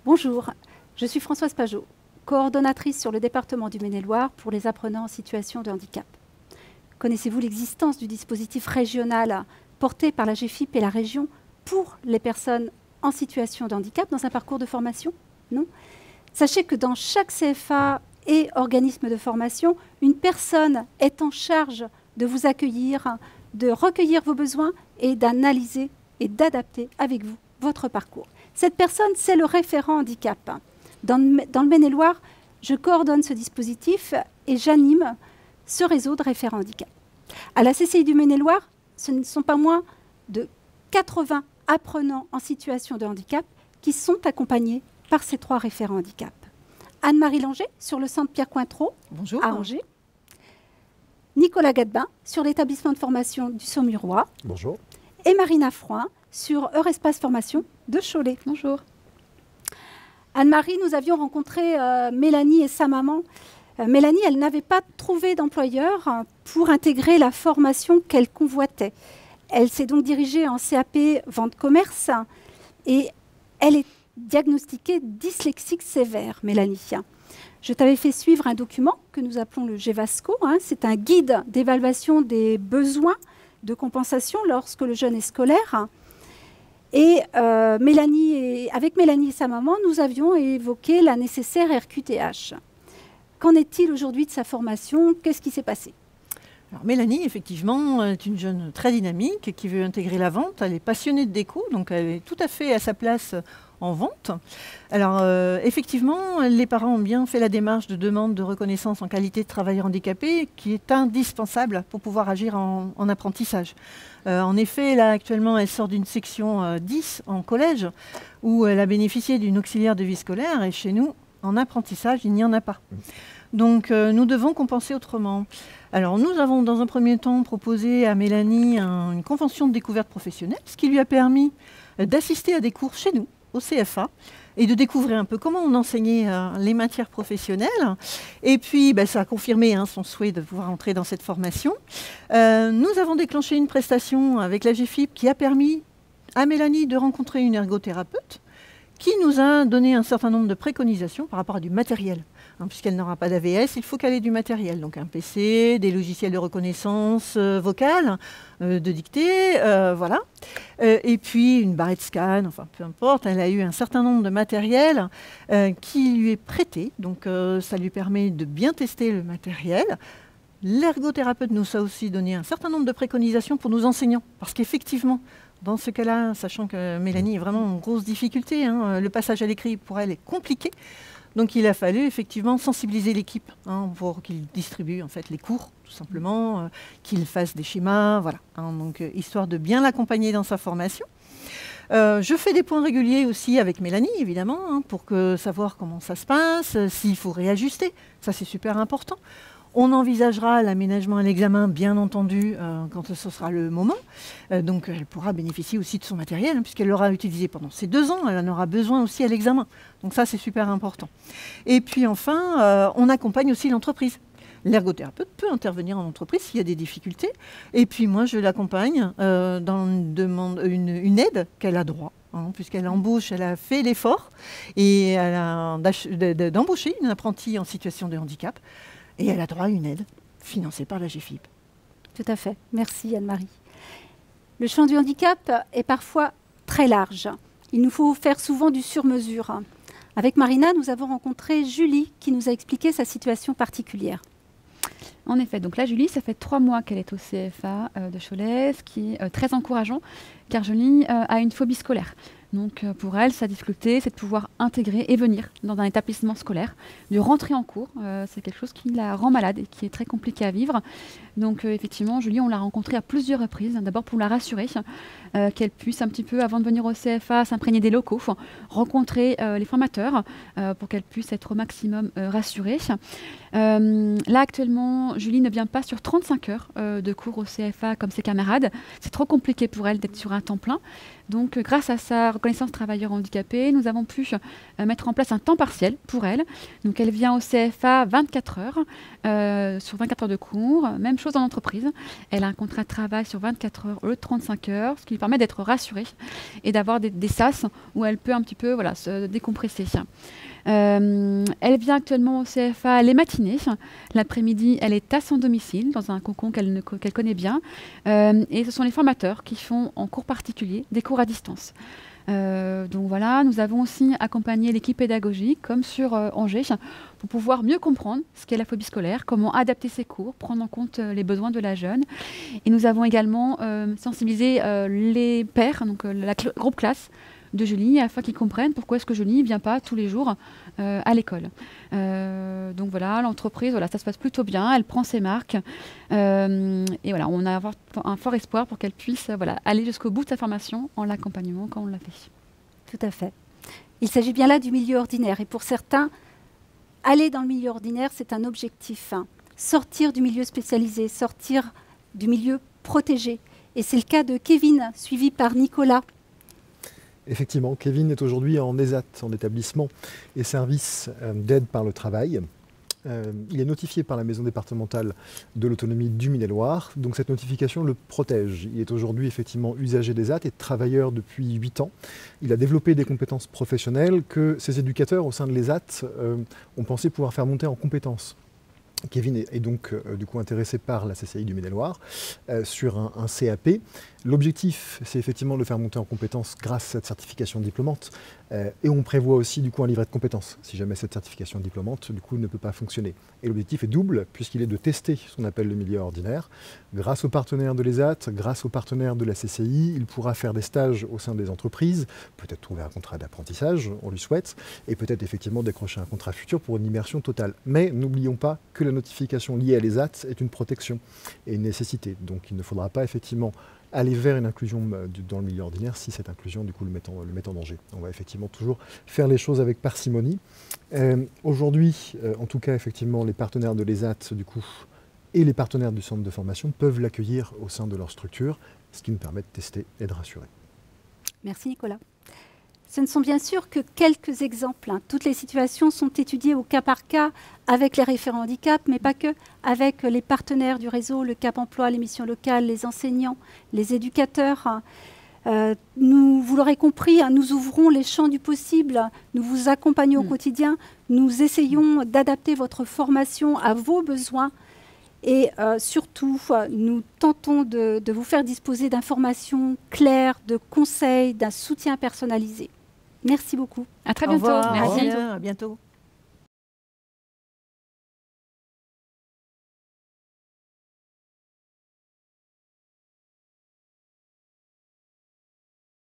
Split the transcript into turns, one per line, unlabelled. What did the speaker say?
Bonjour, je suis Françoise Pajot, coordonnatrice sur le département du Maine-et-Loire pour les apprenants en situation de handicap. Connaissez-vous l'existence du dispositif régional porté par la GEFIP et la région pour les personnes en situation de handicap dans un parcours de formation? Non. Sachez que dans chaque CFA et organisme de formation, une personne est en charge de vous accueillir, de recueillir vos besoins et d'analyser et d'adapter avec vous votre parcours. Cette personne, c'est le référent handicap. Dans le Maine-et-Loire, je coordonne ce dispositif et j'anime ce réseau de référents handicap. À la CCI du Maine-et-Loire, ce ne sont pas moins de 80 apprenants en situation de handicap qui sont accompagnés par ces 3 référents handicap. Anne-Marie Langer sur le centre Pierre Cointreau à Angers. Nicolas Gadebin sur l'établissement de formation du Saumurois.
Bonjour.
Et Marina Froin sur Eurespace Formation de Cholet.
Bonjour.
Anne-Marie, nous avions rencontré Mélanie et sa maman. Mélanie, elle n'avait pas trouvé d'employeur pour intégrer la formation qu'elle convoitait. Elle s'est donc dirigée en CAP Vente Commerce et elle est diagnostiquée dyslexique sévère, Mélanie. Je t'avais fait suivre un document que nous appelons le GEVASCO. C'est un guide d'évaluation des besoins de compensation lorsque le jeune est scolaire. Et avec Mélanie et sa maman, nous avions évoqué la nécessaire RQTH. Qu'en est-il aujourd'hui de sa formation? Qu'est-ce qui s'est passé?
Alors, Mélanie, effectivement, est une jeune très dynamique qui veut intégrer la vente. Elle est passionnée de déco, donc elle est tout à fait à sa place en vente. Alors, effectivement, les parents ont bien fait la démarche de demande de reconnaissance en qualité de travailleur handicapé, qui est indispensable pour pouvoir agir en apprentissage. En effet, là, actuellement, elle sort d'une section 10 en collège, où elle a bénéficié d'une auxiliaire de vie scolaire, et chez nous, en apprentissage, il n'y en a pas. Donc, nous devons compenser autrement. Alors, nous avons dans un premier temps proposé à Mélanie une convention de découverte professionnelle, ce qui lui a permis d'assister à des cours chez nous, au CFA, et de découvrir un peu comment on enseignait les matières professionnelles. Et puis, ça a confirmé son souhait de pouvoir entrer dans cette formation. Nous avons déclenché une prestation avec la GEFIP qui a permis à Mélanie de rencontrer une ergothérapeute qui nous a donné un certain nombre de préconisations par rapport à du matériel. Puisqu'elle n'aura pas d'AVS, il faut qu'elle ait du matériel. Donc un PC, des logiciels de reconnaissance vocale, de dictée, voilà. Et puis une barrette scan, enfin peu importe. Elle a eu un certain nombre de matériel qui lui est prêté. Donc ça lui permet de bien tester le matériel. L'ergothérapeute nous a aussi donné un certain nombre de préconisations pour nos enseignants. Parce qu'effectivement, dans ce cas-là, sachant que Mélanie est vraiment en grosse difficulté, le passage à l'écrit pour elle est compliqué. Donc il a fallu effectivement sensibiliser l'équipe pour qu'ils distribuent en fait les cours, tout simplement, qu'ils fassent des schémas, voilà. Donc histoire de bien l'accompagner dans sa formation. Je fais des points réguliers aussi avec Mélanie, évidemment, pour savoir comment ça se passe, s'il faut réajuster. Ça, c'est super important. On envisagera l'aménagement à l'examen, bien entendu, quand ce sera le moment. Donc, elle pourra bénéficier aussi de son matériel, puisqu'elle l'aura utilisé pendant ces 2 ans. Elle en aura besoin aussi à l'examen. Donc ça, c'est super important. Et puis enfin, on accompagne aussi l'entreprise. L'ergothérapeute peut intervenir en entreprise s'il y a des difficultés. Et puis moi, je l'accompagne dans une aide qu'elle a droit. Puisqu'elle embauche, elle a fait l'effort et elle a d'embaucher une apprentie en situation de handicap. Et elle a droit à une aide financée par la GEFIP.
Tout à fait. Merci Anne-Marie. Le champ du handicap est parfois très large. Il nous faut faire souvent du sur-mesure. Avec Marina, nous avons rencontré Julie qui nous a expliqué sa situation particulière.
En effet, donc là, Julie, ça fait 3 mois qu'elle est au CFA de Cholet, ce qui est très encourageant, car Julie a une phobie scolaire. Donc pour elle, sa difficulté, c'est de pouvoir intégrer et venir dans un établissement scolaire, de rentrer en cours. C'est quelque chose qui la rend malade et qui est très compliqué à vivre. Donc effectivement, Julie, on l'a rencontrée à plusieurs reprises. D'abord pour la rassurer, qu'elle puisse un petit peu, avant de venir au CFA, s'imprégner des locaux, rencontrer les formateurs pour qu'elle puisse être au maximum rassurée. Là actuellement, Julie ne vient pas sur 35 heures de cours au CFA comme ses camarades. C'est trop compliqué pour elle d'être sur un temps plein. Donc, grâce à sa reconnaissance travailleur handicapé, nous avons pu mettre en place un temps partiel pour elle. Donc, elle vient au CFA 24 heures, sur 24 heures de cours. Même chose en entreprise. Elle a un contrat de travail sur 24 heures au lieu de 35 heures, ce qui lui permet d'être rassurée et d'avoir des sas où elle peut un petit peu se décompresser. Elle vient actuellement au CFA les matinées. L'après-midi, elle est à son domicile, dans un cocon qu'elle connaît bien. Et ce sont les formateurs qui font en cours particulier des cours à distance. Donc voilà, nous avons aussi accompagné l'équipe pédagogique, comme sur Angers, pour pouvoir mieux comprendre ce qu'est la phobie scolaire, comment adapter ses cours, prendre en compte les besoins de la jeune. Et nous avons également sensibilisé les pairs, donc la groupe classe de Julie, afin qu'ils comprennent pourquoi est-ce que Julie ne vient pas tous les jours à l'école. Donc voilà, l'entreprise, ça se passe plutôt bien, elle prend ses marques. Et voilà, on a un fort espoir pour qu'elle puisse aller jusqu'au bout de sa formation en l'accompagnement quand on l'a fait.
Tout à fait. Il s'agit bien là du milieu ordinaire. Et pour certains, aller dans le milieu ordinaire, c'est un objectif. Sortir du milieu spécialisé, sortir du milieu protégé. Et c'est le cas de Kevin, suivi par Nicolas.
Effectivement, Kevin est aujourd'hui en ESAT, en établissement et service d'aide par le travail. Il est notifié par la maison départementale de l'autonomie du Maine-et-Loire, donc cette notification le protège. Il est aujourd'hui effectivement usager d'ESAT et travailleur depuis 8 ans. Il a développé des compétences professionnelles que ses éducateurs au sein de l'ESAT ont pensé pouvoir faire monter en compétences. Kevin est donc du coup intéressé par la CCI du Maine-et-Loire sur un CAP. L'objectif, c'est effectivement de le faire monter en compétences grâce à cette certification diplômante. Et on prévoit aussi du coup un livret de compétences, si jamais cette certification diplômante du coup ne peut pas fonctionner. Et l'objectif est double, puisqu'il est de tester ce qu'on appelle le milieu ordinaire. Grâce aux partenaires de l'ESAT, grâce aux partenaires de la CCI, il pourra faire des stages au sein des entreprises, peut-être trouver un contrat d'apprentissage, on lui souhaite, et peut-être effectivement décrocher un contrat futur pour une immersion totale. Mais n'oublions pas que la notification liée à l'ESAT est une protection et une nécessité. Donc il ne faudra pas effectivement aller vers une inclusion dans le milieu ordinaire si cette inclusion du coup le met en danger. On va effectivement toujours faire les choses avec parcimonie. Aujourd'hui, en tout cas effectivement, les partenaires de l'ESAT du coup et les partenaires du centre de formation peuvent l'accueillir au sein de leur structure, ce qui nous permet de tester et de rassurer.
Merci Nicolas. Ce ne sont bien sûr que quelques exemples. Toutes les situations sont étudiées au cas par cas avec les référents handicap, mais pas que, avec les partenaires du réseau, le Cap Emploi, les missions locales, les enseignants, les éducateurs. Vous l'aurez compris, nous ouvrons les champs du possible, nous vous accompagnons au quotidien, nous essayons d'adapter votre formation à vos besoins et surtout, nous tentons de vous faire disposer d'informations claires, de conseils, d'un soutien personnalisé. Merci beaucoup.
À très bientôt.
Au revoir.
Merci.
À bientôt.